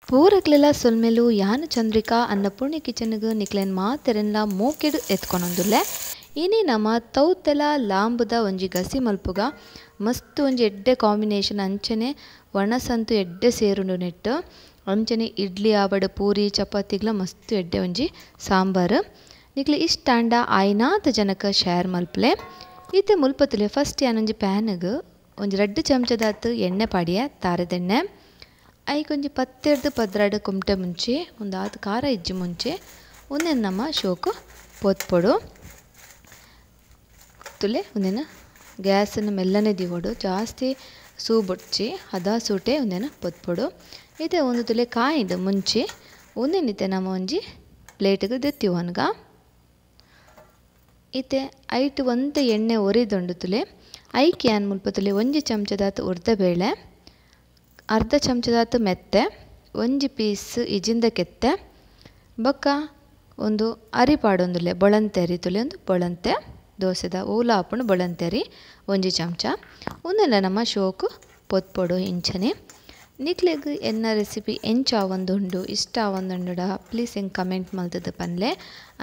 ಪೂರಕ್ಲೆಲ್ಲ ಸೊಲ್ಮೆಲು ಯಾನು ಚಂದ್ರಿಕಾ ಅನ್ನಪೂರ್ಣಿ ಕಿಚನ್ಗೆ ನಿಕ್ಲೆನ್ ಮಾತೆರೆನ್ಲ ಮೋಕೆಡು ಎತ್ಕೊನೊಂದುಲ್ಲೆ ಇನಿ ನಮ ತೌತೆಲ ಲಾಂಬುದ ಒಂಜಿ ಗಸಿ ಮಲ್ಪುಗ ಮಸ್ತ್ ಒಂಜಿ ಎಡ್ಡೆ ಕಾಂಬಿನೇಷನ್ ಅಂಚನೆ ಒಣಸಂತು ಎಡ್ಡೆ ಸೇರುಂಡು ನೆಟ್ಟು ಅಂಚನೆ ಇಡ್ಲಿ ಆವಡ್ ಪೂರಿ ಚಪಾತಿಗ್ಲ ಮಸ್ತ್ ಎಡ್ಡೆ ಒಂಜಿ ಸಾಂಬಾರ್ ನಿಕ್ಲೆ ಇಷ್ಟಾಂಡ ಆಯ್ನಾತ ಜನಕ ಶೇರ್ ಮಲ್ಪಲೆ ಈತೆ ಮುಲ್ಪತುಲೆ ಫಸ್ಟ್ ಯಾನೊಂಜಿ ಪ್ಯಾನ್ಗ್ ಒಂಜಿ 2 ಚಮಚದಾತ್ ಎಣ್ಣೆ ಪಾಡಿಯೆ ತಾರೆದೆಣ್ಣೆ ಐಕೊಂಜಿ 10-12 ಕುಮಟೆ ಮುಂಚೆ ಒಂದಾದ ಖಾರ ಇಜ್ಜಿ ಮುಂಚೆ ಒಂದೆನ್ ನಮ್ಮ ಶೋಕು ಪೊತ್ಪೊಡು ತುಲೆ ಒಂದೇನು ಗ್ಯಾಸನ್ನು ಮೆಲ್ಲನೆ ದಿವೋಡು ಜಾಸ್ತಿ ಸೂ ಬುಡ್ಚಿ ಹದ ಸೂಟೆ ಒಂದೇನು ಪೊತ್ಪೊಡು ಇತ್ತೆ ಒಂದು ತುಲೆ ಕಾಯಿದ ಮುಂಚೆ ಒಂದೇನಿತ್ತೆ ನಮ್ಮ ಒಂಜಿ ಪ್ಲೇಟ್ಗೆ ದೆತ್ತಿವನ್ಗ ಇತ್ತೆ ಐಟ್ ಒಂತೆ ಎಣ್ಣೆ ಒರಿದುಂಡು ತುಲೆ ಐಕೆ ಏನ್ ಮುಲ್ಪ ತುಲೆ ಒಂಜಿ ಚಮಚದಾತ ಉರ್ದ ಬೇಳೆ ಅರ್ಧ ಚಮಚದಾತ ಮೆತ್ತೆ ಒಂಜಿ ಪೀಸ್ ಇಜಿಂದ ಕೆತ್ತೆ ಬೊಕ್ಕ ಒಂದು ಅರಿಪಾಡೊಂದುಲ್ಲೆ ಬೊಳಂತೆ ಅರಿ ತುಲೆ ಒಂದು ಬೊಳಂತೆ ದೋಸೆದ ಓಲ ಹಾಪುಂಡು ಬೊಳಂತೆ ಅರಿ ಒಂಜಿ ಚಮಚ ಒಂದೆಲ್ಲ ನಮ್ಮ ಶೋಕು ಪೊತ್ಪೊಡು ಇಂಚನೆ ನಿಕ್ಲೆಗ್ ಎನ್ನ ರೆಸಿಪಿ ಎಂಚ ಆವೊಂದುಂಡು ಇಷ್ಟ ಆವೊಂದುಂಡುಡ ಪ್ಲೀಸ್ ಹೆಂಗೆ ಕಮೆಂಟ್ ಮಲ್ತದ ಪನ್ಲೆ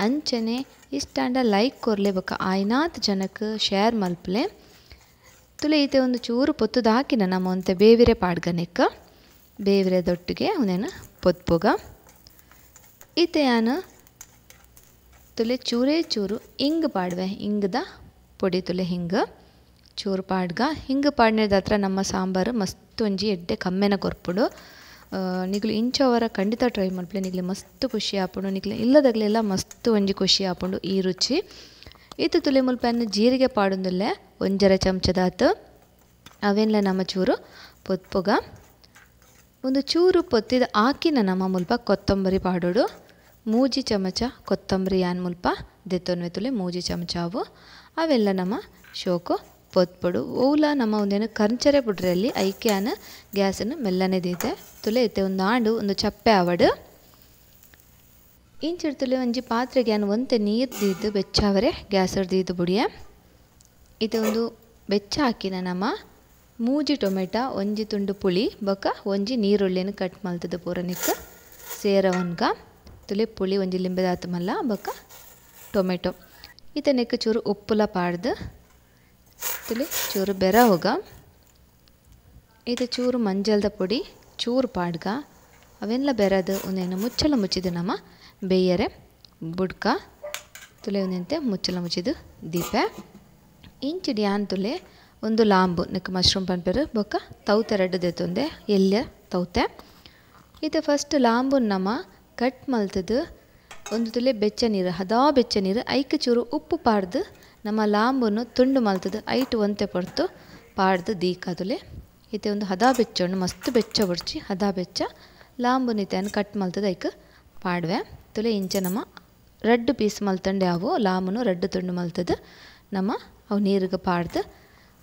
ಅಂಚನೆ ಇಷ್ಟಾಂಡ ಲೈಕ್ ಕೊರ್ಲೆ ಬೊಕ್ಕ ಆಯ್ನಾತ್ ಜನಕ್ಕೆ ಶೇರ್ ಮಲ್ಪಲೆ ತುಲೆ ಈತೆ ಒಂದು ಚೂರು ಪೊತ್ತುದು ಹಾಕಿನ ನಮ್ಮ ಒಂತೆ ಬೇವಿರೆ ಪಾಡ್ಗನೆಕ್ಕ ಬೇವಿರೆ ದೊಟ್ಟಿಗೆ ಒಂದೇನು ಪೊತ್ಪುಗ ಈತೆ ಯಾನು ತುಲೆ ಚೂರೇ ಚೂರು ಹಿಂಗ್ ಪಾಡ್ವೆ ಹಿಂಗದ ಪೊಡಿ ತುಲೆ ಹಿಂಗೆ ಚೂರು ಪಾಡ್ಗ ಹಿಂಗೆ ಪಾಡ್ನೇದ ಹತ್ರ ನಮ್ಮ ಸಾಂಬಾರು ಮಸ್ತ್ ಒಂಜಿ ಎಡ್ಡೆ ಕಮ್ಮೆನ ಕೊರ್ಪುಡು ನಿಗ್ಲು ಇಂಚವರ ಖಂಡಿತ ಟ್ರೈ ಮಲ್ಪಲೆ ನಿಗ್ಲೆ ಮಸ್ತ್ ಖುಷಿ ಆಪುಂಡು ನಿಗ್ಲೆ ಇಲ್ಲದಾಗಲೆಲ್ಲ ಮಸ್ತ್ ಒಂಜಿ ಖುಷಿ ಆಪುಂಡು ಈ ರುಚಿ ಇದು ತುಲೆ ಮುಲ್ಪನ್ನು ಜೀರಿಗೆ ಪಾಡೊಂದುಲ್ಲೆ ಒಂಜರ ಚಮಚದಾತು ಅವೆಲ್ಲ ನಮ್ಮ ಚೂರು ಪೊತ್ಪುಗ ಒಂದು ಚೂರು ಪೊತ್ತಿದ ಹಾಕಿನ ನಮ್ಮ ಮುಲ್ಪ ಕೊತ್ತಂಬರಿ ಪಾಡೋಡು ಮೂಜಿ ಚಮಚ ಕೊತ್ತಂಬರಿ ಯಾನ್ ಮುಲ್ಪ ದೆತ್ತೊನ್ವೆ ತುಲೆ ಮೂಜಿ ಚಮಚ ಅವು ಅವೆಲ್ಲ ನಮ್ಮ ಶೋಕು ಪೊತ್ಪೊಡು ಓಲ ನಮ್ಮ ಒಂದೇನು ಕರ್ಚರೆ ಬುಡ್ರಲ್ಲಿ ಐಕ್ಯಾನ ಗ್ಯಾಸನ್ನು ಮೆಲ್ಲನೆ ದೀತೆ ತುಲೆ ಇತ್ತೆ ಒಂದು ಆಂಡು ಒಂದು ಚಪ್ಪೆ ಆವಡು ಇಂಚಿಡ್ ತುಲೆ ಒಂಜಿ ಪಾತ್ರೆಗೆ ಯಾನು ಒಂತೆ ನೀರು ದೀದು ಬೆಚ್ಚಾವರೆ ಗ್ಯಾಸರ್ ದೀದು ಬುಡಿಯೆ ಇದು ಒಂದು ಬೆಚ್ಚ ಹಾಕಿನ ನಮ್ಮ ಮೂಜಿ ಟೊಮೆಟೊ ಒಂಜಿ ತುಂಡು ಪುಳಿ ಬೊಕ್ಕ ಒಂಜಿ ನೀರುಳ್ಳಿಯನ್ನು ಕಟ್ ಮಲ್ತದ ಪೂರನಿಕ್ಕ ಸೇರವನ್ಗ ತುಲೆ ಪುಳಿ ಒಂಜಿ ಲಿಂಬೆದಾತು ಮಲ್ಲ ಬೊಕ್ಕ ಟೊಮೆಟೊ ಈತ ನೆಕ್ಕ ಚೂರು ಉಪ್ಪುಲ ಪಾಡ್ದು ತುಲೆ ಚೂರು ಬೆರ ಹೋಗ ಇದು ಚೂರು ಮಂಜಲ್ದ ಪೊಡಿ ಚೂರು ಪಾಡ್ಗ ಅವೆಲ್ಲ ಬೆರದು ಒಂದೇನು ಮುಚ್ಚಲ ಮುಚ್ಚಿದು ನಮ್ಮ ಬೇಯರೆ ಬುಡ್ಕ ತುಲೆ ಒಂದಂತೆ ಮುಚ್ಚಲ ಮುಚ್ಚಿದು ದೀಪೆ ಇಂಚಿಡಿ ಯಾನ್ ತುಲೆ ಒಂದು ಲಾಂಬು ನೆಕ್ ಮಶ್ರೂಮ್ ಪನ್ಪೆರು ಬೊಕ್ಕ ತೌತೆ ರಡ್ಡು ದೆತ್ತೊಂದೆ ಎಲ್ಯ ತೌತೆ ಇದು ಫಸ್ಟ್ ಲಾಂಬು ನಮ್ಮ ಕಟ್ ಮಲ್ತದು ಒಂದು ತುಲೆ ಬೆಚ್ಚ ನೀರು ಹದಾ ಬೆಚ್ಚ ನೀರು ಐಕ್ ಚೂರು ಉಪ್ಪು ಪಾಡ್ದು ನಮ್ಮ ಲಾಂಬುನು ತುಂಡು ಮಲ್ತದು ಐಟ್ ಒಂತೆ ಪೊರ್ತು ಪಾಡ್ದು ದೀಕ ತುಲೆ ಈತೆ ಒಂದು ಹದಾ ಬೆಚ್ಚೊಂಡು ಮಸ್ತ್ ಬೆಚ್ಚ ಬುಡ್ಚಿ ಹದಾ ಬೆಚ್ಚ ಲಾಂಬುನ ಈತೆಯನ್ನು ಕಟ್ ಮಲ್ತದು ಐಕ್ ಪಾಡ್ವೆ ತುಲೆ ಇಂಚೆ ನಮ್ಮ ರಡ್ಡು ಪೀಸ್ ಮಲ್ತಂಡೆ ಅವು ಲಾಂಬುನು ರಡ್ಡು ತುಂಡು ಮಲ್ತದು ನಮ್ಮ ಅವು ನೀರಿಗೆ ಪಾಡ್ದು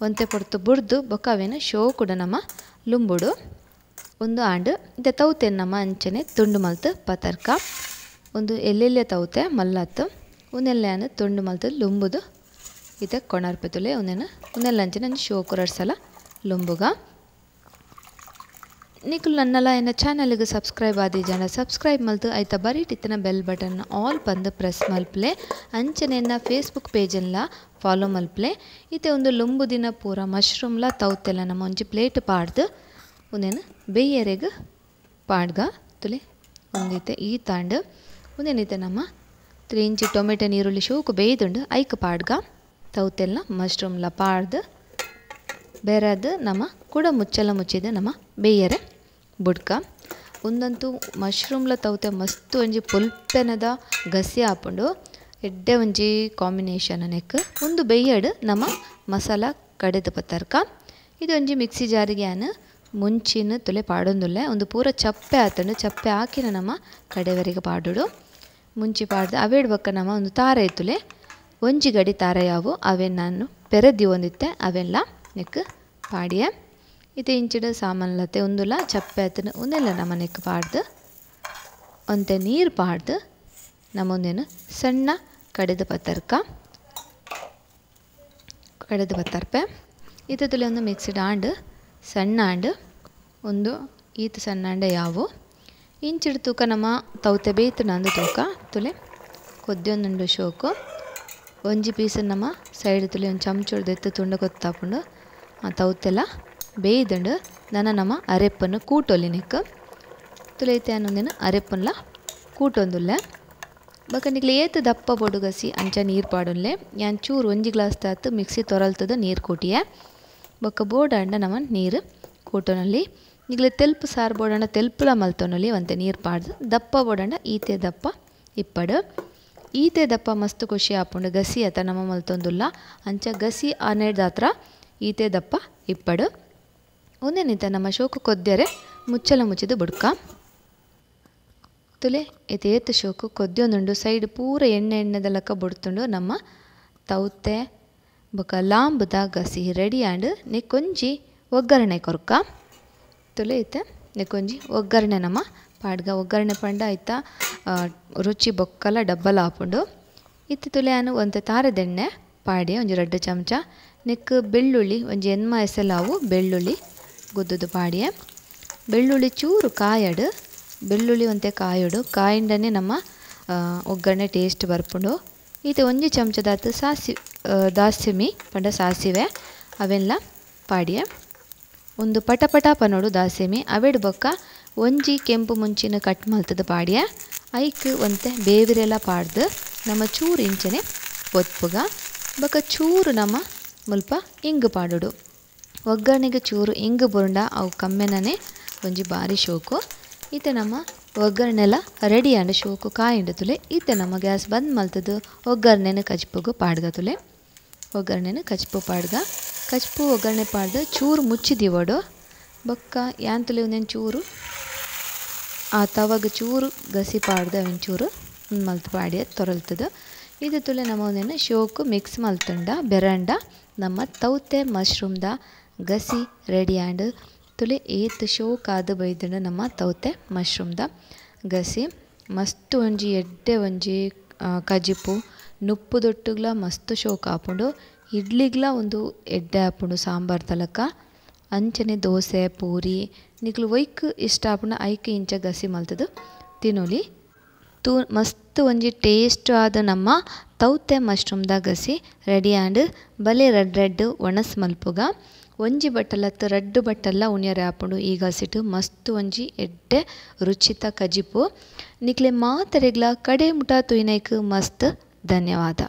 ಒಂತೆ ಪೊರ್ತು ಬುಡ್ದು ಬೊಕ್ಕ ಅವೇನು ಶೋ ಕೂಡ ನಮ್ಮ ಲುಂಬುಡು ಒಂದು ಆಂಡು ಇದೆ ತೌತೆ ನಮ್ಮ ಅಂಚನೆ ತುಂಡು ಮಲ್ತು ಪತರ್ಕ ಒಂದು ಎಲ್ಲೆಲ್ಲೆ ತೌತೆ ಮಲ್ಲತ್ತು ಒಂದೆಲ್ಲೆಯನ್ನು ತುಂಡು ಮಲ್ತು ಲುಂಬುದು ಇದೆ ಕೊಣರ್ಪೆ ತುಲೆ ಒಂದೆಲ್ಲ ಅಂಚನೆ ನಂಗೆ ಶೋ ಕೊರಡು ಸಲ ಲುಂಬುಗ ನಿಕ್ಲು ನನ್ನಲ್ಲ ಎನ್ನ ಚಾನಲ್ಗೆ ಸಬ್ಸ್ಕ್ರೈಬ್ ಆದಿ ಜನ ಸಬ್ಸ್ಕ್ರೈಬ್ ಮಲ್ತು ಆಯ್ತಾ ಬರೀಟಿತ್ತನ ಬೆಲ್ ಬಟನ್ ಆಲ್ ಬಂದು ಪ್ರೆಸ್ ಮಲ್ಪಲೆ ಅಂಚನೆ ಎನ್ನ ಫೇಸ್ಬುಕ್ ಪೇಜೆಲ್ಲ ಫಾಲೋ ಮಲ್ಪಲೆ ಈತೆ ಒಂದು ಲುಂಬು ದಿನ ಪೂರ ಮಶ್ರೂಮ್ಲ ತೌತೆಲ್ಲ ನಮ್ಮ ಒಂಜಿ ಪ್ಲೇಟ್ ಪಾಡ್ದು ಒಂದೇನು ಬೇಯರೆಗೆ ಪಾಡ್ಗ ತುಲೆ ಒಂದೈತೆ ಈ ತಾಂಡು ಒಂದೇನೈತೆ ನಮ್ಮ ತುಲೆ ಇಂಚಿ ಟೊಮೆಟೊ ನೀರುಳ್ಳಿ ಶೋಕು ಬೇಯ್ದುಂಡು ಐಕ್ ಪಾಡ್ಗ ತೌತೆಲ್ಲ ಮಶ್ರೂಮ್ಲ ಪಾಡ್ದು ಬೆರದು ನಮ್ಮ ಕೂಡ ಮುಚ್ಚಲ ಮುಚ್ಚಿದೆ ನಮ್ಮ ಬೇಯರೆ ಬುಡ್ಕ ಒಂದಂತೂ ಮಶ್ರೂಮ್ಲ ತೌತೆ ಮಸ್ತ್ ಒಂಜಿ ಪುಲ್ಪೆನದ ಗಸಿ ಹಾಪುಂಡು ಎಡ್ಡೆ ಒಂಜಿ ಕಾಂಬಿನೇಷನ್ ನೆಕ್ ಒಂದು ಬೇಯಡ್ ನಮ್ಮ ಮಸಾಲ ಕಡೆದು ಪತ್ತರ್ಕ ಇದು ಒಂಜಿ ಮಿಕ್ಸಿ ಜಾರಿಗೆ ಯಾನು ಮುಂಚಿನ ತುಲೆ ಪಾಡೊಂದುಲ್ಲೆ ಒಂದು ಪೂರ ಚಪ್ಪೆ ಆತಂಡು ಚಪ್ಪೆ ಹಾಕಿನ ನಮ್ಮ ಕಡೆವರೆಗೆ ಪಾಡುಡು ಮುಂಚಿ ಪಾಡ್ದು ಅವೇಡ್ ಬೊಕ್ಕ ನಮ್ಮ ಒಂದು ತಾರೆ ತುಲೆ ಒಂಜಿ ಗಡಿ ತಾರೆ ಯಾವು ಅವೇ ನಾನು ಪೆರದಿ ಒಂದಿತ್ತೆ ಅವೆಲ್ಲ ನೆಕ್ ಪಾಡಿಯೆ ಇದು ಇಂಚಿಡ ಸಾಮಾನ್ಲತೆ ಒಂದುಲ ಚಪ್ಪೆ ಆತನ ಒಂದೆಲ್ಲ ನಮ್ಮ ನೆಕ್ ಪಾಡ್ದು ಒಂತೆ ನೀರು ಪಾಡ್ದು ನಮ್ಮೊಂದೇನು ಸಣ್ಣ ಕಡೆದು ಪತ್ತರ್ಕ ಕಡೆದು ಪತ್ತರ್ಪೆ ಇದು ತುಲೆ ಒಂದು ಮಿಕ್ಸಿಡ್ ಆಂಡ್ ಸಣ್ಣ ಆಂಡ್ ಒಂದು ಈತ ಸಣ್ಣ ಆಂಡ ಯಾವು ಇಂಚಿಡ್ ತೂಕ ನಮ್ಮ ತೌತೆ ಬೇಯ್ತು ನಂದು ತೂಕ ತುಲೆ ಕೊದ್ದಿಯೊಂದುಂಡು ಶೋಕು ಒಂಜಿ ಪೀಸ್ ನಮ್ಮ ಸೈಡ್ ತುಲೆ ಒಂದು ಚಮಚ ಎತ್ತು ತುಂಡು ಕೊತ್ತಾಪುಂಡು ಆ ತೌತೆಲ್ಲ ಬೇಯ್ದುಂಡು ನಮ್ಮ ಅರೆಪ್ಪನ್ನು ಕೂಟೊಲಿನಿಕ್ ತುಲೆ ಐತೆ ಅನ್ನೊಂದಿನ ಅರೆಪ್ಪನ್ಲ ಕೂಟೊಂದುಲ್ಲೆ ಬೊಕ ನಿಕ್ಲೆ ಏತು ದಪ್ಪ ಬೊಡು ಗಸಿ ಅಂಚ ನೀರು ಪಾಡುಲ್ಲೆ ಯಾನ್ ಚೂರು ಒಂಜಿ ಗ್ಲಾಸ್ ತಾತು ಮಿಕ್ಸಿ ತೊರಲ್ತದ ನೀರು ಕೂಟಿಯೆ ಬೊಕ ಬೋಡಾಂಡ ನಮ್ಮ ನೀರು ಕೂಟೊನಲ್ಲಿ ನಿಕ್ಲೆ ತೆಲ್ಪು ಸಾರು ಬೋಡಾಂಡ ತೆಲ್ಪುಲ ಮಲ್ತೊನಲ್ಲಿ ಒಂತೆ ನೀರು ಪಾಡ್ದು ದಪ್ಪ ಬೋಡಾಂಡ ಈತೆ ದಪ್ಪ ಇಪ್ಪಡು ಈತೆ ದಪ್ಪ ಮಸ್ತ್ ಖುಷಿ ಆಪುಂಡು ಗಸಿ ಅತ ನಮ್ಮ ಮಲ್ತೊಂದುಲ್ಲ ಅಂಚ ಗಸಿ ಆನೆಡ್ದಾತ್ರ ಈತೆ ದಪ್ಪ ಇಪ್ಪಡು ಒಂದೇನಿತ ನಮ್ಮ ಶೋಕು ಕೊದ್ಯರೆ ಮುಚ್ಚಲ ಮುಚ್ಚಿದು ಬುಡ್ಕ ತುಲೆ ಇದು ಏತು ಶೋಕು ಕೊದ್ಯೊಂದುಂಡು ಸೈಡ್ ಪೂರ ಎಣ್ಣೆದ ಲೆಕ್ಕ ಬುಡ್ತುಂಡು ನಮ್ಮ ತೌತೆ ಬೊಕ ಲಾಂಬುದ ಗಸಿ ರೆಡಿ ಆಂಡ್ ನೆಕ್ಕೊಂಜಿ ಒಗ್ಗರಣೆ ಕೊರ್ಕ ತುಲೆ ಐತೆ ನೆಕ್ಕೊಂಜಿ ಒಗ್ಗರಣೆ ನಮ್ಮ ಪಾಡ್ಗ ಒಗ್ಗರಣೆ ಪಂಡ ಆಯ್ತಾ ರುಚಿ ಬೊಕ್ಕಲ ಡಬ್ಬಲ ಆಪುಂಡು ಇತ್ತು ತುಲೆ ಆನು ಒಂತೆ ತಾರದೆಣ್ಣೆ ಪಾಡಿ ಒಂಜಿ 2 ಚಮಚ ನೆಕ್ ಬೆಳ್ಳುಳ್ಳಿ ಒಂಜಿ ಎನ್ಮ ಎಸಲಾವು ಬೆಳ್ಳುಳ್ಳಿ ಗುದ್ದುದು ಪಾಡಿಯೆ ಬೆಳ್ಳುಳ್ಳಿ ಚೂರು ಕಾಯಡು ಬೆಳ್ಳುಳ್ಳಿ ಒಂತೆ ಕಾಯೋಡು ಕಾಯಿಂಡನೆ ನಮ್ಮ ಒಗ್ಗರಣೆ ಟೇಸ್ಟ್ ಬರ್ಪುಂಡು ಇದು ಒಂಜಿ ಚಮಚದಾತು ದಾಸಿಮಿ ಪಂಡ ಸಾಸಿವೆ ಅವೆಲ್ಲ ಪಾಡಿಯೆ ಒಂದು ಪಟಪಟ ಪನೋಡು ದಾಸಿಮಿ ಅವೆಡು ಬೊಕ್ಕ ಒಂಜಿ ಕೆಂಪು ಮುಂಚಿನ ಕಟ್ ಮಲ್ತದ ಪಾಡಿಯೆ ಐಕ್ ಒಂತೆ ಬೇವಿರೆಲ್ಲ ಪಾಡ್ದು ನಮ್ಮ ಚೂರು ಇಂಚನೆ ಒತ್ಪುಗ ಬೊಕ ಚೂರು ನಮ್ಮ ಮುಲ್ಪ ಇಂಗು ಪಾಡೋಡು ಒಗ್ಗರಣೆಗೆ ಚೂರು ಇಂಗು ಬುರುಂಡ ಅವು ಕಮ್ಮೆನೇ ಒಂಜಿ ಬಾರಿ ಶೋಕು ಈತೆ ನಮ್ಮ ಒಗ್ಗರಣೆಲ್ಲ ರೆಡಿ ಆಂಡ್ ಶೋಕು ಕಾಯಿಂಡು ತುಲೆ ಈತೆ ನಮ್ಮ ಗ್ಯಾಸ್ ಬಂದ್ ಮಲ್ತದು ಒಗ್ಗರಣೆನ ಕಚ್ಪುಗು ಪಾಡ್ಗ ತುಲೆ ಒಗ್ಗರಣೆನ ಕಚ್ಪು ಪಾಡ್ಗ ಕಚ್ಪು ಒಗ್ಗರಣೆ ಪಾಡ್ದು ಚೂರು ಮುಚ್ಚಿದಿವಡು ಬೊಕ್ಕ ಯಾನ್ ತುಲೆ ಒಂದೇನು ಚೂರು ಆ ತವಾಗ ಚೂರು ಗಸಿ ಪಾಡ್ದು ಒಂಚೂರು ಮಲ್ತು ಪಾಡಿಯ ತೊರಲ್ತದ ಇದು ತುಲೆ ನಮ್ಮ ಒಂದೇನು ಶೋಕು ಮಿಕ್ಸ್ ಮಲ್ತುಂಡ ಬೆರಂಡ ನಮ್ಮ ತೌತೆ ಮಶ್ರೂಮ್ದ ಗಸಿ ರೆಡಿ ಆಂಡ್ ತುಲೆ ಏತ್ ಶೋಕ್ ಆದು ಬೈದುಂಡು ನಮ್ಮ ತೌತೆ ಮಶ್ರೂಮ್ದ ಗಸಿ ಮಸ್ತ್ ಒಂಜಿ ಎಡ್ಡೆ ಒಂಜಿ ಕಜಿಪು ನುಪ್ಪು ದೊಟ್ಟುಗ್ಲ ಮಸ್ತ್ ಶೋಕ್ ಆಪುಂಡು ಇಡ್ಲಿಗ್ಲ ಒಂದು ಎಡ್ಡೆ ಆಪುಂಡು ಸಾಂಬಾರ್ ತಲಕ ಅಂಚನೆ ದೋಸೆ ಪೂರಿ ನಿಕ್ಲು ಒಯ್ಕ್ ಇಷ್ಟ ಆಪುಂಡು ಐಕ್ ಇಂಚ ಗಸಿ ಮಲ್ತದು ತಿನ್ನೋಲಿ ಮಸ್ತ್ ಒಂಜಿ ಟೇಸ್ಟ್ ಆದ ನಮ್ಮ ತೌತೆ ಮಶ್ರೂಮ್ದ ಗಸಿ ರೆಡಿ ಆಂಡ್ ಬಲೆ ರೆಡ್ ಒಣಸ್ ಮಲ್ಪುಗ ಒಂಜಿ ಬಟ್ಟಲತ್ತು ರಡ್ಡು ಬಟ್ಟಲ್ಲ ಉಣ್ಯರೆ ಆಪುಂಡು ಈ ಗಸಿಟು ಮಸ್ತ್ ಒಂಜಿ ಎಡ್ಡೆ ರುಚಿತ ಕಜಿಪು ನಿಕ್ಲೆ ಮಾತರೆಗ್ಲ ಕಡೆ ಮುಟ ತುಯ್ನೈಕ್ ಮಸ್ತ್ ಧನ್ಯವಾದ.